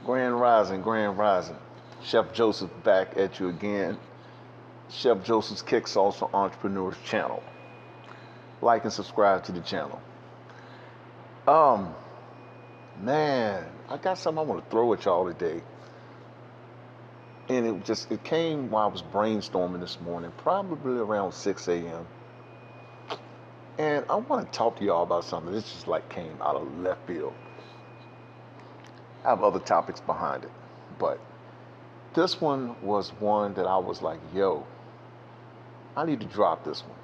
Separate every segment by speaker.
Speaker 1: Grand Rising, Grand Rising. Chef Joseph back at you again. Chef Joseph's Kick Salsa Entrepreneurs channel. Like and subscribe to the channel. Um, man, I got something I want to throw at y'all today. And it came while I was brainstorming this morning, probably around 6 a.m. And I want to talk to y'all about something. This just like came out of left field. I have other topics behind it, but this one was one that I was like, yo, I need to drop this one.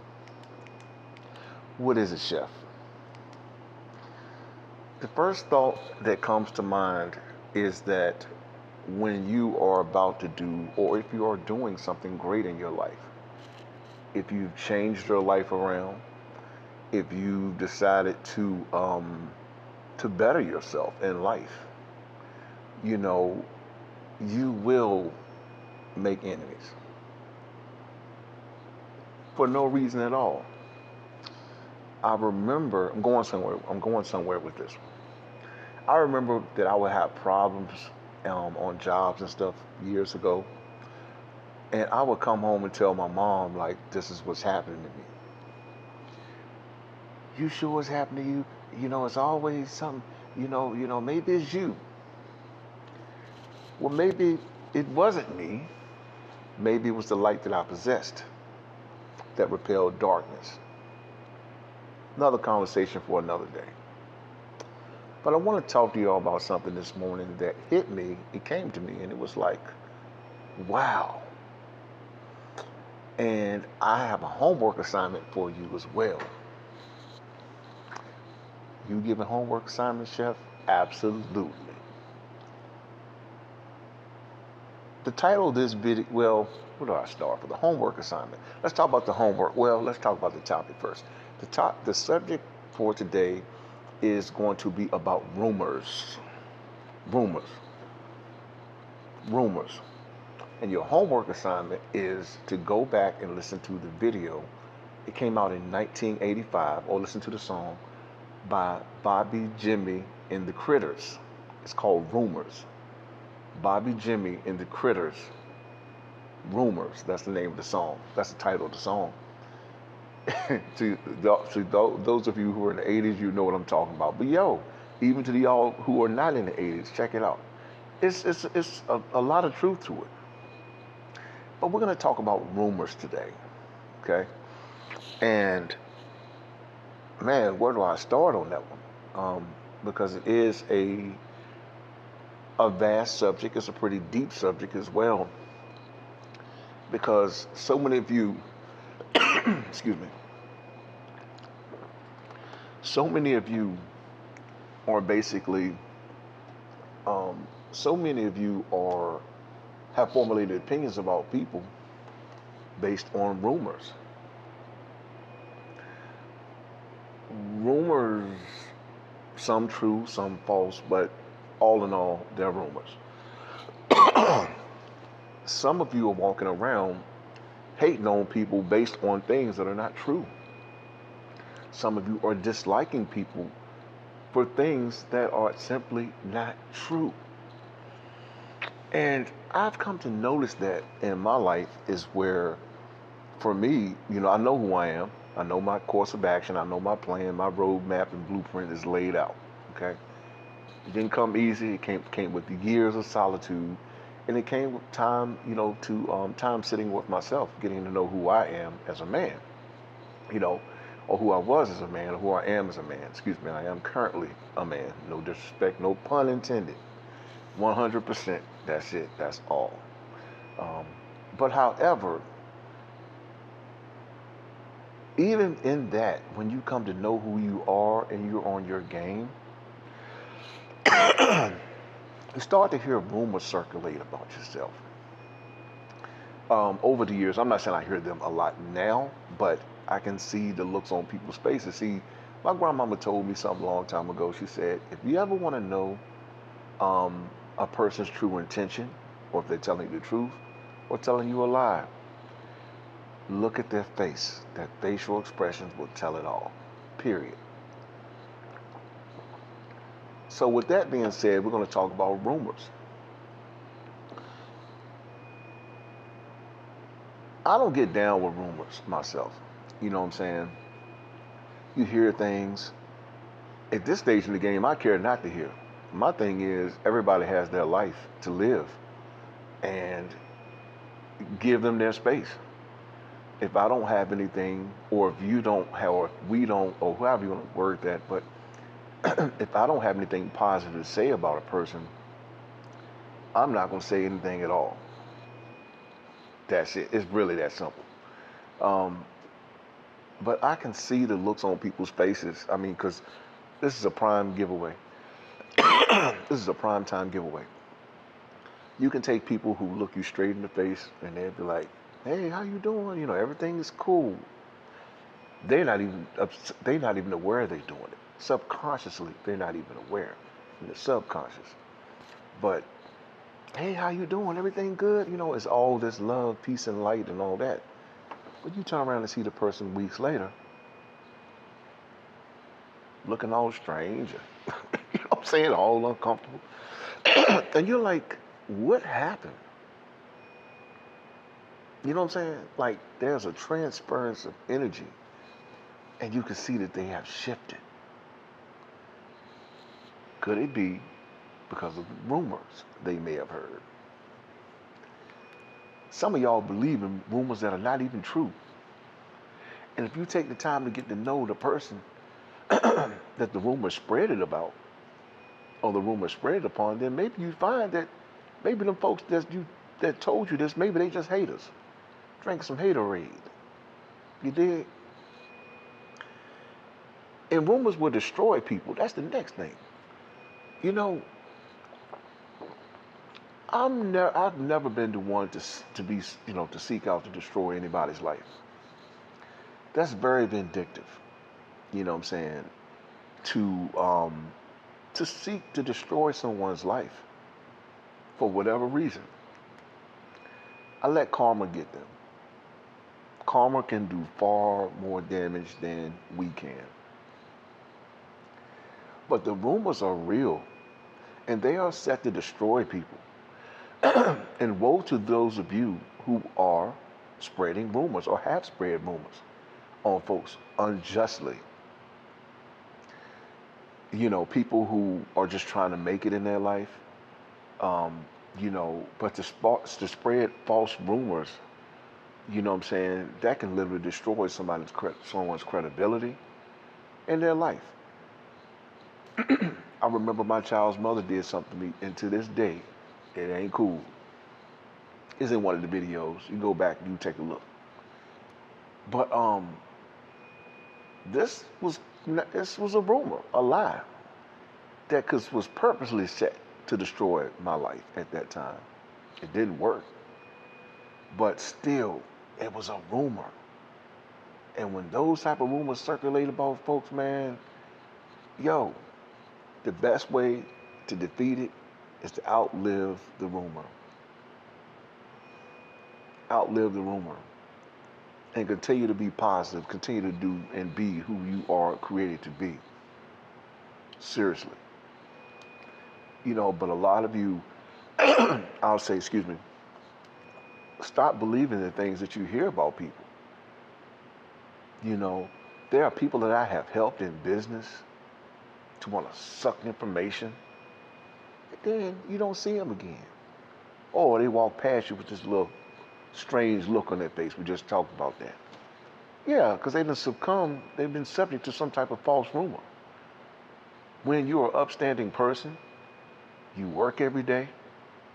Speaker 1: What is it, Chef? The first thought that comes to mind is that when you are about to do, or if you are doing something great in your life, if you've changed your life around, if you've decided to better yourself in life, you know, you will make enemies for no reason at all. I remember I'm going somewhere with this one. I remember that I would have problems on jobs and stuff years ago, and I would come home and tell my mom like, this is what's happening to me. You sure what's happening to you? You know, it's always something. Maybe it's you. Well, maybe it wasn't me. Maybe it was the light that I possessed that repelled darkness. Another conversation for another day. But I want to talk to y'all about something this morning that hit me. It came to me and it was like, wow. And I have a homework assignment for you as well. You give a homework assignment, Chef? Absolutely. The title of this video, well, where do I start for the homework assignment? Let's talk about the homework. Well, let's talk about the topic first. The subject for today is going to be about rumors. Rumors. Rumors. And your homework assignment is to go back and listen to the video. It came out in 1985, or listen to the song by Bobby Jimmy and the Critters. It's called Rumors. Bobby Jimmy and the Critters. Rumors. That's the name of the song. That's the title of the song. to those of you who are in the 80s, you know what I'm talking about. But yo, even to the y'all who are not in the 80s, check it out. It's a lot of truth to it. But we're going to talk about rumors today, okay? And man, where do I start on that one? Because it is a vast subject. It's a pretty deep subject as well. Because so many of you, excuse me, so many of you are basically, so many of you have formulated opinions about people based on rumors. Rumors, some true, some false, but all in all, they're rumors. Some of you are walking around hating on people based on things that are not true. Some of you are disliking people for things that are simply not true. And I've come to notice that in my life is where, for me, I know who I am. I know my course of action. I know my plan. My roadmap and blueprint is laid out. Okay. It didn't come easy. It came with the years of solitude, and it came with time, time sitting with myself, getting to know who I am as a man, or who I was as a man, or who I am as a man. Excuse me. I am currently a man. No disrespect. No pun intended. 100%. That's it. That's all. Um, but however, even in that, when you come to know who you are and you're on your game, you start to hear rumors circulate about yourself. Over the years, I'm not saying I hear them a lot now, but I can see the looks on people's faces. See, my grandmama told me something a long time ago. She said, if you ever want to know a person's true intention, or if they're telling you the truth, or telling you a lie, look at their face. Their facial expressions will tell it all. Period. So with that being said, we're going to talk about rumors. I don't get down with rumors myself. You know what I'm saying? You hear things. At this stage in the game, I care not to hear. My thing is, everybody has their life to live, and give them their space. If I don't have anything, or if you don't have, or if we don't, or however you want to word that, but if I don't have anything positive to say about a person, I'm not going to say anything at all. That's it. It's really that simple. Um, but I can see the looks on people's faces. I mean, because this is a prime giveaway. This is a prime time giveaway. You can take people who look you straight in the face and they'll be like, "Hey, how you doing? You know, everything is cool." They're not even aware they're doing it. Subconsciously, they're not even aware in the subconscious. But hey, how you doing? Everything good? You know, it's all this love, peace, and light and all that. But you turn around and see the person weeks later looking all strange, you know what I'm saying, all uncomfortable. And you're like, what happened? You know what I'm saying? Like, there's a transference of energy, and you can see that they have shifted. Could it be because of rumors they may have heard? Some of y'all believe in rumors that are not even true. And if you take the time to get to know the person that the rumor spread it about, or the rumor spread it upon, then maybe you find that maybe them folks that told you this, maybe they just haters. Drank some haterade. You did? And rumors will destroy people. That's the next thing. You know, I've never been the one to be, you know, to seek out to destroy anybody's life. That's very vindictive. You know what I'm saying? To um, to seek to destroy someone's life for whatever reason. I let karma get them. Karma can do far more damage than we can. But the rumors are real, and they are set to destroy people. And woe to those of you who are spreading rumors or have spread rumors on folks unjustly. You know, people who are just trying to make it in their life. Um, you know, but to spread false rumors, you know what I'm saying, that can literally destroy someone's credibility in their life. I remember my child's mother did something to me, and to this day, it ain't cool. It's in one of the videos. You go back and you take a look. But this was this was a rumor, a lie that was purposely set to destroy my life at that time. It didn't work, but still, it was a rumor. And when those type of rumors circulate about folks, man, yo, the best way to defeat it is to outlive the rumor. Outlive the rumor. And continue to be positive. Continue to do and be who you are created to be. Seriously. You know, but a lot of you, I'll say, excuse me, stop believing the things that you hear about people. You know, there are people that I have helped in business to want to suck information, and then you don't see them again. Or they walk past you with this little strange look on their face. We just talked about that. Yeah, because they've been subject to some type of false rumor. When you're an upstanding person, you work every day,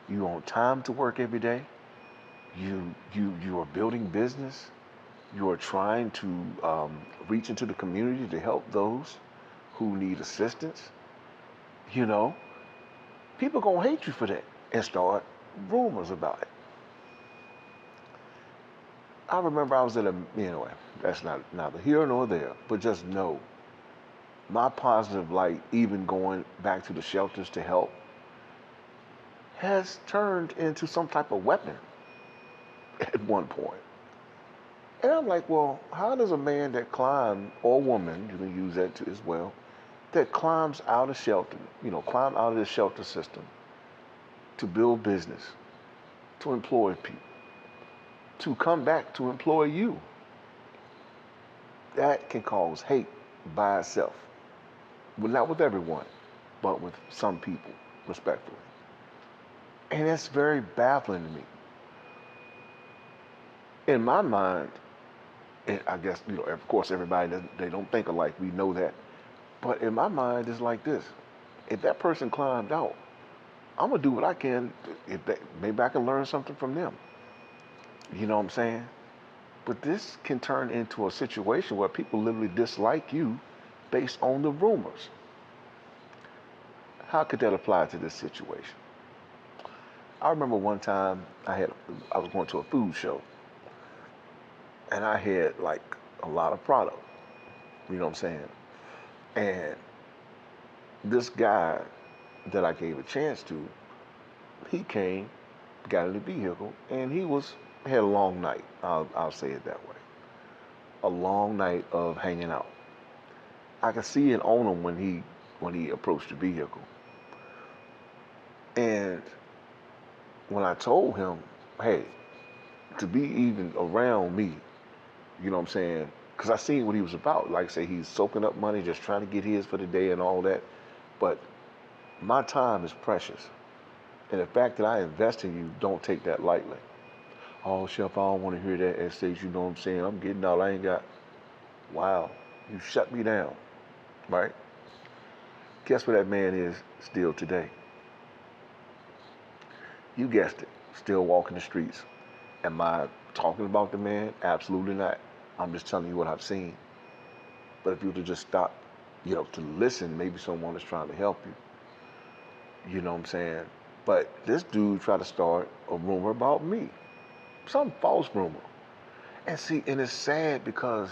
Speaker 1: you on time to work every day, you are building business, you are trying to reach into the community to help those who need assistance, you know, people gonna hate you for that and start rumors about it. I remember I was at a, anyway, that's not neither here nor there, but just know my positive light, even going back to the shelters to help, has turned into some type of weapon at one point. And I'm like, well, how does a man that climbs, or woman, you can use that too as well, that climbs out of shelter, you know, climb out of the shelter system to build business, to employ people, to come back to employ you. That can cause hate by itself. Well, not with everyone, but with some people, respectfully. And that's very baffling to me. In my mind, and I guess, of course, everybody doesn't, they don't think alike. We know that. But in my mind, it's like this: if that person climbed out, I'm gonna do what I can. Maybe I can learn something from them. You know what I'm saying? But this can turn into a situation where people literally dislike you based on the rumors. How could that apply to this situation? I remember one time I was going to a food show and I had like a lot of product. You know what I'm saying? And this guy that I gave a chance to, he came, got in the vehicle, and had a long night. I'll say it that way. A long night of hanging out. I could see it on him when he approached the vehicle. And when I told him, hey, to be even around me, you know what I'm saying? Because I seen what he was about. Like I say, he's soaking up money, just trying to get his for the day and all that. But my time is precious. And the fact that I invest in you, don't take that lightly. Oh, Chef, I don't want to hear that at stage. You know what I'm saying? I'm getting all I ain't got. Wow, you shut me down, right? Guess where that man is still today? You guessed it, still walking the streets. Am I talking about the man? Absolutely not. I'm just telling you what I've seen. But if you were to just stop, to listen, maybe someone is trying to help you. You know what I'm saying? But this dude tried to start a rumor about me, some false rumor. And see, and it's sad because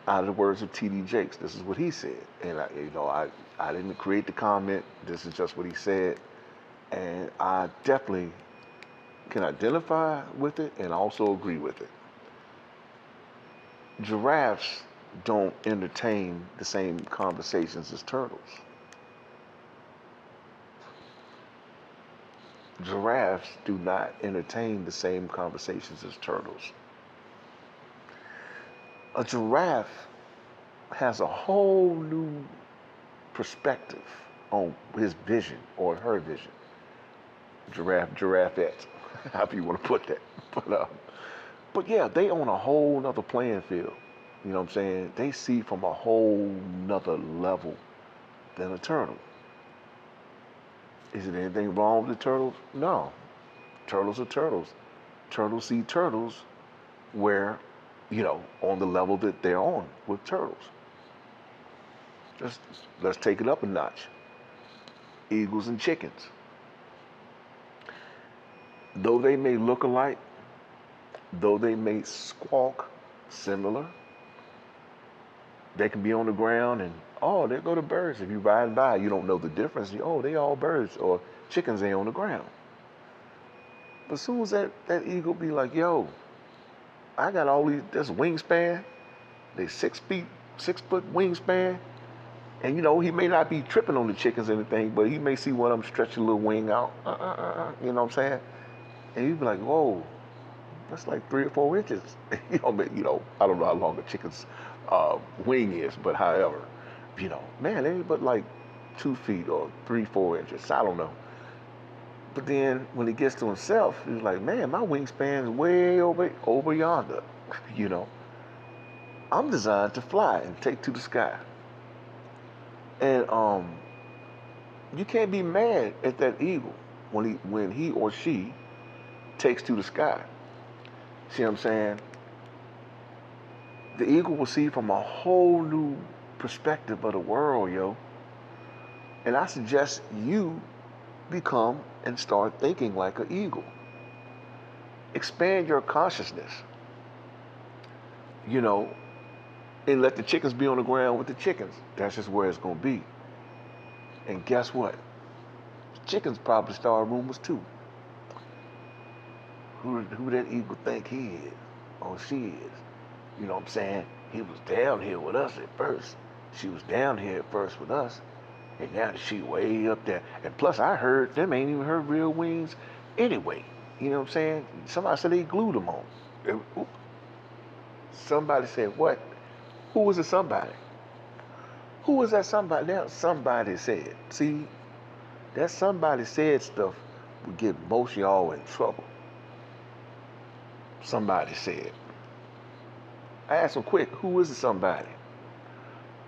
Speaker 1: out of the words of T.D. Jakes, this is what he said. And I didn't create the comment. This is just what he said. And I definitely can identify with it and also agree with it. Giraffes don't entertain the same conversations as turtles. Giraffes do not entertain the same conversations as turtles. A giraffe has a whole new perspective on his vision or her vision. Giraffette, however you want to put that. But yeah, they on a whole nother playing field. You know what I'm saying? They see from a whole nother level than a turtle. Is it anything wrong with the turtles? No. Turtles are turtles. Turtles see turtles where, on the level that they're on with turtles. Let's take it up a notch. Eagles and chickens. Though they may look alike, though they may squawk similar, they can be on the ground and, oh, there go the birds. If you ride by, you don't know the difference. Oh, they all birds, or chickens, they on the ground. But as soon as that eagle be like, yo, I got all this wingspan, they 6 foot wingspan, and he may not be tripping on the chickens or anything, but he may see one of them stretch a little wing out, you know what I'm saying? And you'd be like, whoa, that's like 3 or 4 inches. I don't know how long a chicken's wing is, but however, man, they ain't but like 2 feet or 3, 4 inches. I don't know. But then when he gets to himself, he's like, man, my wingspan is way over yonder. I'm designed to fly and take to the sky. And you can't be mad at that eagle when he or she takes to the sky. See what I'm saying? The eagle will see from a whole new perspective of the world, yo. And I suggest you become and start thinking like an eagle. Expand your consciousness, and let the chickens be on the ground with the chickens. That's just where it's going to be. And guess what? Chickens probably start rumors too. Who that eagle think he is or she is. You know what I'm saying? He was down here with us at first. She was down here at first with us. And now she way up there. And plus I heard them ain't even her real wings anyway. You know what I'm saying? Somebody said they glued them on. Somebody said what? Who was the somebody? Who was that somebody? That somebody said. See, that somebody said stuff would get most of y'all in trouble. Somebody said. I asked them quick, who is the somebody?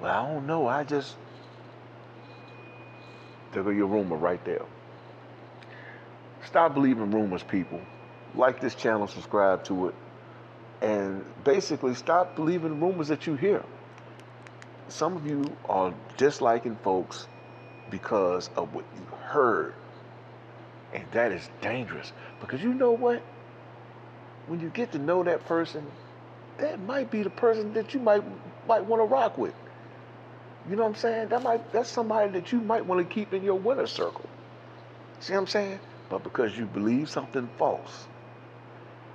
Speaker 1: Well, I don't know. There go your rumor right there. Stop believing rumors, people. Like this channel, subscribe to it, and basically stop believing rumors that you hear. Some of you are disliking folks because of what you heard, and that is dangerous. Because you know what? When you get to know that person, that might be the person that you might want to rock with. You know what I'm saying? That's somebody that you might want to keep in your winner circle. See what I'm saying? But because you believe something false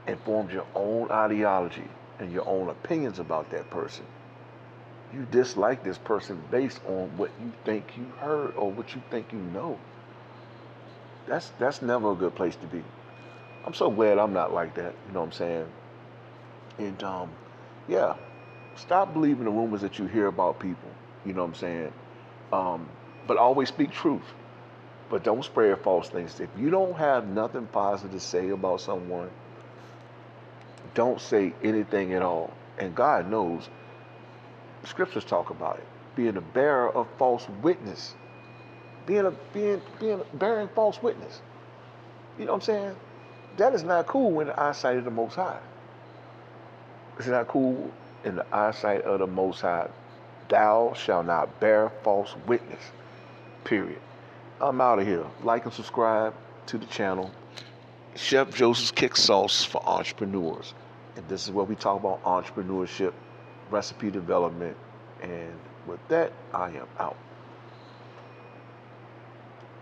Speaker 1: and formed your own ideology and your own opinions about that person, you dislike this person based on what you think you heard or what you think you know. That's never a good place to be. I'm so glad I'm not like that. You know what I'm saying? And yeah, stop believing the rumors that you hear about people. You know what I'm saying? But always speak truth. But don't spread false things. If you don't have nothing positive to say about someone, don't say anything at all. And God knows, scriptures talk about it. Being a bearer of false witness. Bearing false witness. You know what I'm saying? That is not cool in the eyesight of the Most High. It's not cool in the eyesight of the Most High. Thou shalt not bear false witness. Period. I'm out of here. Like and subscribe to the channel. Chef Joseph's Kick Sauce for Entrepreneurs. And this is where we talk about entrepreneurship, recipe development. And with that, I am out.